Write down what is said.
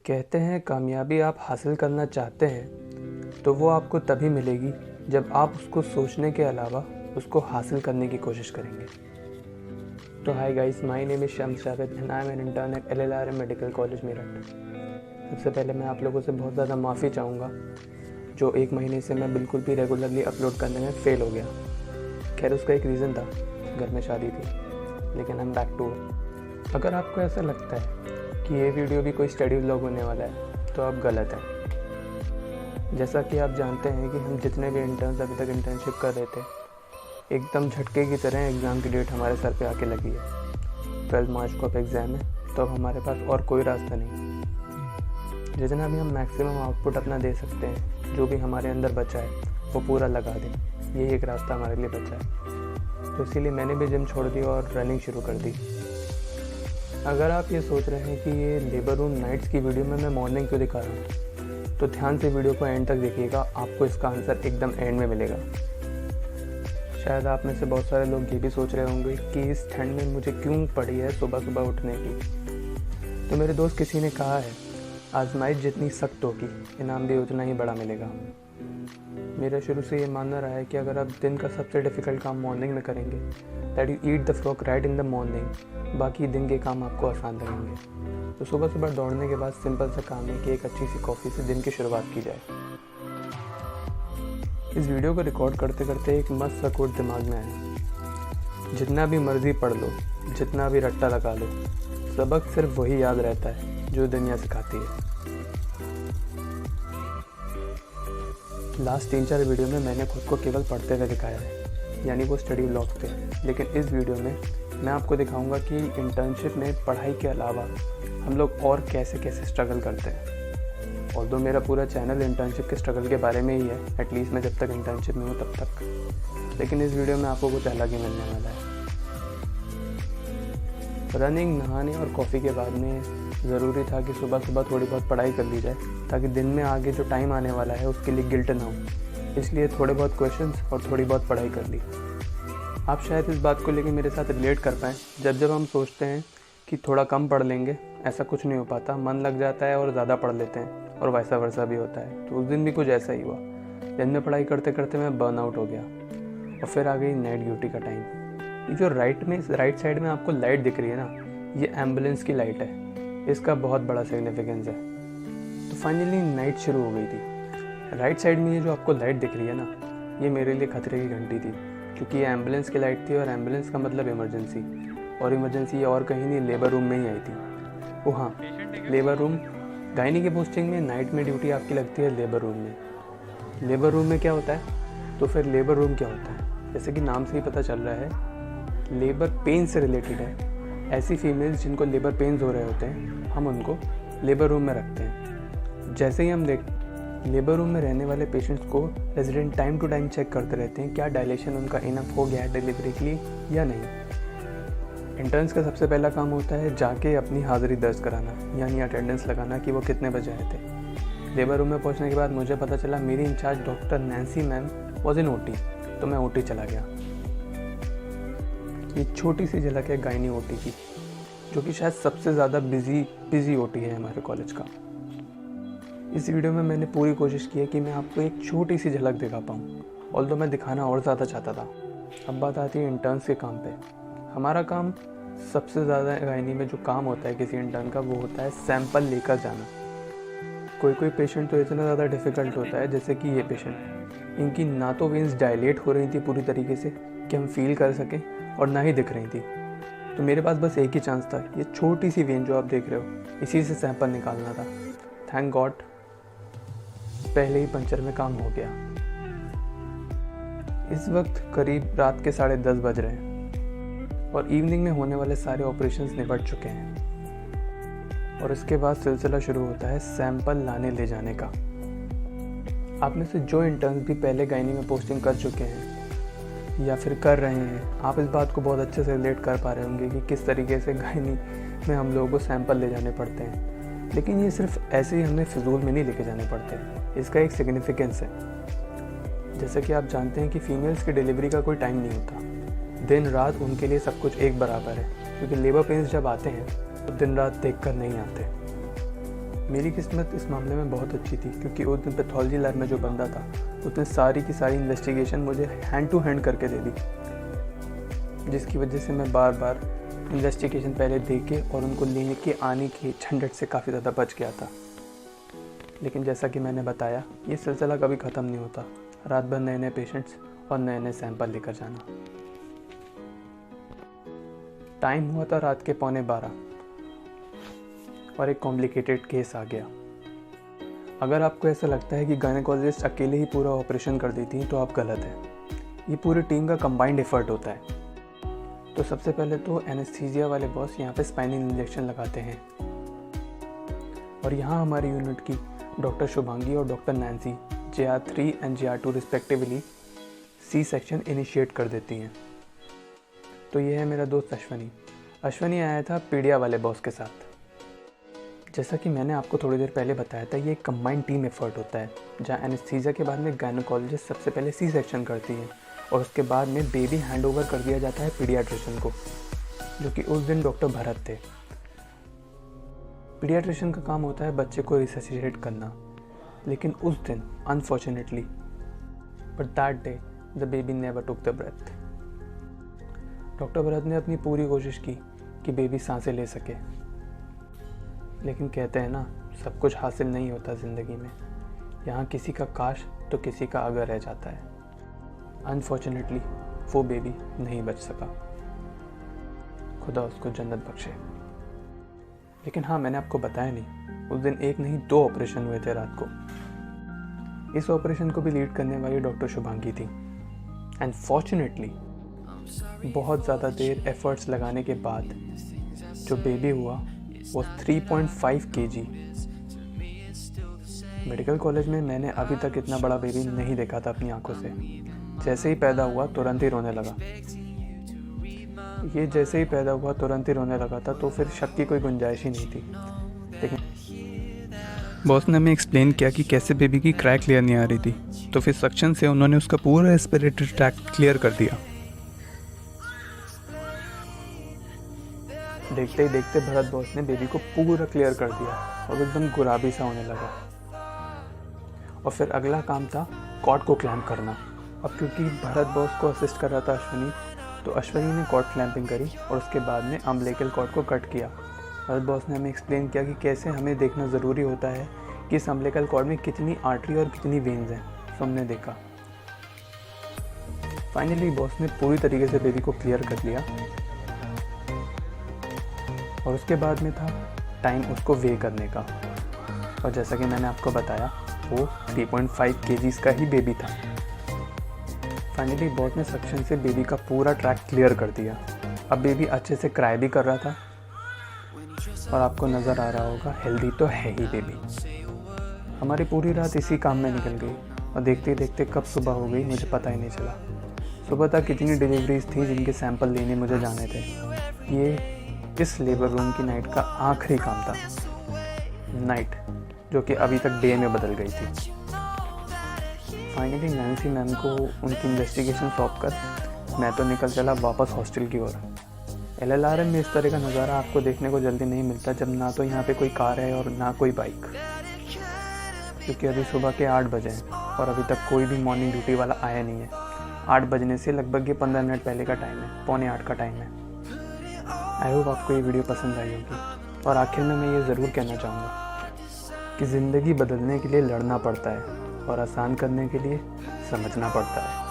कहते हैं कामयाबी आप हासिल करना चाहते हैं तो वो आपको तभी मिलेगी जब आप उसको सोचने के अलावा उसको हासिल करने की कोशिश करेंगे। तो hi guys, my name is Shams Javed and I am an intern eight LLRM medical college Meerut. सबसे पहले मैं आप लोगों से बहुत ज़्यादा माफ़ी चाहूँगा जो 1 महीने से मैं बिल्कुल भी रेगुलरली अपलोड करने में फ़ेल हो गया। खैर उसका एक रीज़न था, घर में शादी थी, लेकिन I am back to work. अगर आपको ऐसा लगता है कि ये वीडियो भी कोई स्टडी व्लॉग होने वाला है तो आप गलत हैं। जैसा कि आप जानते हैं कि हम जितने भी इंटर्न्स अभी तक इंटर्नशिप कर रहे थे, एकदम झटके की तरह एग्ज़ाम की डेट हमारे सर पे आके लगी है। 12 मार्च को अब एग्ज़ाम है, तो अब हमारे पास और कोई रास्ता नहीं। जितना भी हम मैक्सिमम आउटपुट अपना दे सकते हैं, जो भी हमारे अंदर बचा है वो पूरा लगा दें, यही एक रास्ता हमारे लिए बचा है। तो इसीलिए मैंने भी जिम छोड़ दी और रनिंग शुरू कर दी। अगर आप ये सोच रहे हैं कि ये लेबर रूम नाइट्स की वीडियो में मैं मॉर्निंग क्यों दिखा रहा हूँ, तो ध्यान से वीडियो को एंड तक देखिएगा, आपको इसका आंसर एकदम एंड में मिलेगा। शायद आप में से बहुत सारे लोग ये भी सोच रहे होंगे कि इस ठंड में मुझे क्यों पड़ी है सुबह सुबह उठने की। तो मेरे दोस्त किसी ने कहा है, आजमाइश जितनी सख्त होगी इनाम भी उतना ही बड़ा मिलेगा। मेरा शुरू से ये मानना रहा है कि अगर आप दिन का सबसे डिफ़िकल्ट काम मॉर्निंग में करेंगे, that you eat the frock right in the morning, बाकी दिन के काम आपको आसान लगेंगे। तो सुबह सुबह दौड़ने के बाद सिंपल सा काम है कि एक अच्छी सी कॉफ़ी से दिन की शुरुआत की जाए। इस वीडियो को रिकॉर्ड करते करते एक मस्त सा कोट दिमाग में आया, जितना भी मर्जी पढ़ लो, जितना भी रट्टा लगा लो, सबक सिर्फ वही याद रहता है जो दुनिया सिखाती है। लास्ट 3-4 वीडियो में मैंने खुद को केवल पढ़ते हुए दिखाया है, यानी वो स्टडी व्लॉग थे। लेकिन इस वीडियो में मैं आपको दिखाऊंगा कि इंटर्नशिप में पढ़ाई के अलावा हम लोग और कैसे कैसे स्ट्रगल करते हैं। ऑल्दो मेरा पूरा चैनल इंटर्नशिप के स्ट्रगल के बारे में ही है, एटलीस्ट मैं जब तक इंटर्नशिप में हूँ तब तक। लेकिन इस वीडियो में आपको कुछ अलग ही मिलने वाला है। रनिंग, नहाने और कॉफ़ी के बाद में ज़रूरी था कि सुबह सुबह थोड़ी बहुत पढ़ाई कर ली जाए, ताकि दिन में आगे जो टाइम आने वाला है उसके लिए गिल्ट ना हो। इसलिए थोड़े बहुत क्वेश्चंस और थोड़ी बहुत पढ़ाई कर ली। आप शायद इस बात को लेकर मेरे साथ रिलेट कर पाएँ। जब हम सोचते हैं कि थोड़ा कम पढ़ लेंगे, ऐसा कुछ नहीं हो पाता। मन लग जाता है और ज़्यादा पढ़ लेते हैं, और वैसा वर्सा भी होता है। तो उस दिन भी कुछ ऐसा ही हुआ। दिन में पढ़ाई करते करते मैं बर्नआउट हो गया, और फिर आ गई नाइट ड्यूटी का टाइम। ये जो राइट साइड में आपको लाइट दिख रही है ना, ये एम्बुलेंस की लाइट है। इसका बहुत बड़ा सिग्निफिकेंस है। तो फाइनली नाइट शुरू हो गई थी। राइट साइड में ये जो आपको लाइट दिख रही है ना, ये मेरे लिए खतरे की घंटी थी, क्योंकि ये एम्बुलेंस की लाइट थी, और एम्बुलेंस का मतलब इमरजेंसी। और इमरजेंसी और कहीं नहीं, लेबर रूम में ही आई थी। ओ हाँ, लेबर रूम। गायनी की पोस्टिंग में नाइट में ड्यूटी आपकी लगती है लेबर रूम में। लेबर रूम में क्या होता है, तो फिर लेबर रूम क्या होता है? जैसे कि नाम से ही पता चल रहा है, लेबर पेन से रिलेटेड है। ऐसी फीमेल्स जिनको लेबर पेन्स हो रहे होते हैं, हम उनको लेबर रूम में रखते हैं। जैसे ही हम लेबर रूम में रहने वाले पेशेंट्स को resident time to time check करते रहते हैं, क्या डायलेशन उनका इनफ हो गया है डिलीवरी के लिए या नहीं। इंटर्न्स का सबसे पहला काम होता है जाके अपनी हाज़िरी दर्ज कराना, यानी अटेंडेंस लगाना कि वो कितने बजे आए थे। लेबर रूम में पहुंचने के बाद मुझे पता चला मेरी incharge doctor Nancy ma'am was in OT, तो मैं OT चला गया। ये छोटी सी झलक है गायनी OT की, जो कि शायद सबसे ज़्यादा बिजी OT है हमारे कॉलेज का। इस वीडियो में मैंने पूरी कोशिश की है कि मैं आपको एक छोटी सी झलक दिखा पाऊँ, ऑल्दो मैं दिखाना और ज़्यादा चाहता था। अब बात आती है इंटर्न्स के काम पे। हमारा काम, सबसे ज़्यादा गायनी में जो काम होता है किसी इंटर्न का, वो होता है सैंपल लेकर जाना। कोई पेशेंट तो इतना ज़्यादा डिफ़िकल्ट होता है, जैसे कि ये पेशेंट, इनकी ना तो वेन्स डायलेट हो रही थी पूरी तरीके से कि हम फील कर सकें, और ना ही दिख रही थी। तो मेरे पास बस एक ही चांस था, ये छोटी सी वेन जो आप देख रहे हो, इसी से सैंपल निकालना था। थैंक गॉड पहले ही पंचर में काम हो गया। इस वक्त करीब रात के 10:30 बज रहे हैं, और इवनिंग में होने वाले सारे ऑपरेशंस निपट चुके हैं। और इसके बाद सिलसिला शुरू होता है सैंपल लाने ले जाने का। आप में से जो इंटर्न्स भी पहले गायनी में पोस्टिंग कर चुके हैं या फिर कर रहे हैं, आप इस बात को बहुत अच्छे से रिलेट कर पा रहे होंगे कि किस तरीके से गायनी में हम लोगों को सैंपल ले जाने पड़ते हैं। लेकिन ये सिर्फ ऐसे ही हमें फिजूल में नहीं लेके जाने पड़ते, इसका एक सिग्निफिकेंस है। जैसे कि आप जानते हैं कि फीमेल्स की डिलीवरी का कोई टाइम नहीं होता, दिन रात उनके लिए सब कुछ एक बराबर है, क्योंकि लेबर पेन्स जब आते हैं तो दिन रात देख कर नहीं आते। मेरी किस्मत इस मामले में बहुत अच्छी थी क्योंकि उस दिन पैथोलॉजी लैब में जो बंदा था उसने सारी की सारी इन्वेस्टिगेशन मुझे हैंड टू हैंड करके दे दी, जिसकी वजह से मैं बार बार इन्वेस्टिगेशन पहले दे के और उनको लेने के आने के झंझट से काफ़ी ज़्यादा बच गया था। लेकिन जैसा कि मैंने बताया, ये सिलसिला कभी ख़त्म नहीं होता। रात भर नए नए पेशेंट्स और नए नए सैंपल लेकर जाना। टाइम हुआ था रात के 11:15 और एक कॉम्प्लिकेटेड केस आ गया। अगर आपको ऐसा लगता है कि गायनेकोलॉजिस्ट अकेले ही पूरा ऑपरेशन कर देती हैं तो आप गलत हैं। ये पूरी टीम का कंबाइंड एफर्ट होता है। तो सबसे पहले तो एनेस्थीसिया वाले बॉस यहाँ पे स्पाइनल इंजेक्शन लगाते हैं और यहाँ हमारी यूनिट की डॉक्टर शुभांगी और doctor Nancy JR3 and JR2 respectively C section initiate कर देती हैं। तो ये है मेरा दोस्त अश्वनी। अश्वनी आया था पीडिया वाले बॉस के साथ। जैसा कि मैंने आपको थोड़ी देर पहले बताया था, ये एक कंबाइंड टीम एफर्ट होता है जहाँ एनेस्थीसिया के बाद में गायनेकोलॉजिस्ट सबसे पहले C सेक्शन करती हैं और उसके बाद में बेबी हैंड ओवर कर दिया जाता है पीडियाट्रिशियन को, जो कि उस दिन डॉक्टर भरत थे। पीडियाट्रिशियन का काम होता है बच्चे को रिससिटेट करना, लेकिन उस दिन unfortunately but that day the baby never took the breath. Doctor Bharat ने अपनी पूरी कोशिश की कि बेबी सांसें ले सके, लेकिन कहते हैं ना, सब कुछ हासिल नहीं होता ज़िंदगी में। यहाँ किसी का काश तो किसी का अगर रह जाता है। अनफॉर्चुनेटली वो बेबी नहीं बच सका। खुदा उसको जन्नत बख्शे। लेकिन हाँ, मैंने आपको बताया नहीं, उस दिन एक नहीं 2 ऑपरेशन हुए थे रात को। इस ऑपरेशन को भी लीड करने वाली डॉक्टर शुभांगी थी। एंड फॉर्चुनेटली बहुत ज़्यादा देर एफर्ट्स लगाने के बाद जो बेबी हुआ वो 3.5 kg। मेडिकल कॉलेज में मैंने अभी तक इतना बड़ा बेबी नहीं देखा था अपनी आंखों से। जैसे ही पैदा हुआ तुरंत ही रोने लगा। ये जैसे ही पैदा हुआ तुरंत ही रोने लगा था, तो फिर शक की कोई गुंजाइश ही नहीं थी। लेकिन बॉस ने हमें एक्सप्लेन किया कि कैसे बेबी की क्रैक क्लियर नहीं आ रही थी, तो फिर सक्शन से उन्होंने उसका पूरा रेस्पिरेटरी ट्रैक्ट क्लियर कर दिया। देखते ही देखते भरत बॉस ने बेबी को पूरा क्लियर कर दिया और एकदम गुलाबी सा होने लगा। और फिर अगला काम था कॉर्ड को क्लैम्प करना। अब क्योंकि भरत बॉस को असिस्ट कर रहा था अश्वनी, तो अश्वनी ने कॉर्ड क्लैम्पिंग करी और उसके बाद में अम्बिलिकल कॉर्ड को कट किया। भरत बॉस ने हमें एक्सप्लेन किया कि कैसे हमें देखना ज़रूरी होता है कि इस अम्बिलिकल कॉर्ड में कितनी आर्टरी और कितनी वेन्स हैं। तो हमने देखा। फाइनली बॉस ने पूरी तरीके से बेबी को क्लियर कर लिया और उसके बाद में था टाइम उसको वे करने का। और जैसा कि मैंने आपको बताया, वो 3.5 kg का ही बेबी था। फाइनली बॉस ने सक्शन से बेबी का पूरा ट्रैक क्लियर कर दिया। अब बेबी अच्छे से क्राई भी कर रहा था और आपको नज़र आ रहा होगा हेल्दी तो है ही बेबी। हमारी पूरी रात इसी काम में निकल गई और देखते ही देखते कब सुबह हो गई मुझे पता ही नहीं चला। सुबह तक कितनी डिलीवरीज थी जिनके सैंपल लेने मुझे जाने थे। ये इस लेबर रूम की नाइट का आखिरी काम था। नाइट जो कि अभी तक डे में बदल गई थी। फाइनली नैन्सी मैम को उनकी इन्वेस्टिगेशन सौंप कर मैं तो निकल चला वापस हॉस्टल की ओर। LLRM में इस तरह का नज़ारा आपको देखने को जल्दी नहीं मिलता, जब ना तो यहाँ पे कोई कार है और ना कोई बाइक। क्योंकि अभी सुबह के 8 बजे हैं और अभी तक कोई भी मॉर्निंग ड्यूटी वाला आया नहीं है। 8 बजने से लगभग ये 15 मिनट पहले का टाइम है, 7:45 का टाइम है। आई होप आपको ये वीडियो पसंद आई होगी। और आखिर में मैं ये ज़रूर कहना चाहूँगा कि ज़िंदगी बदलने के लिए लड़ना पड़ता है और आसान करने के लिए समझना पड़ता है।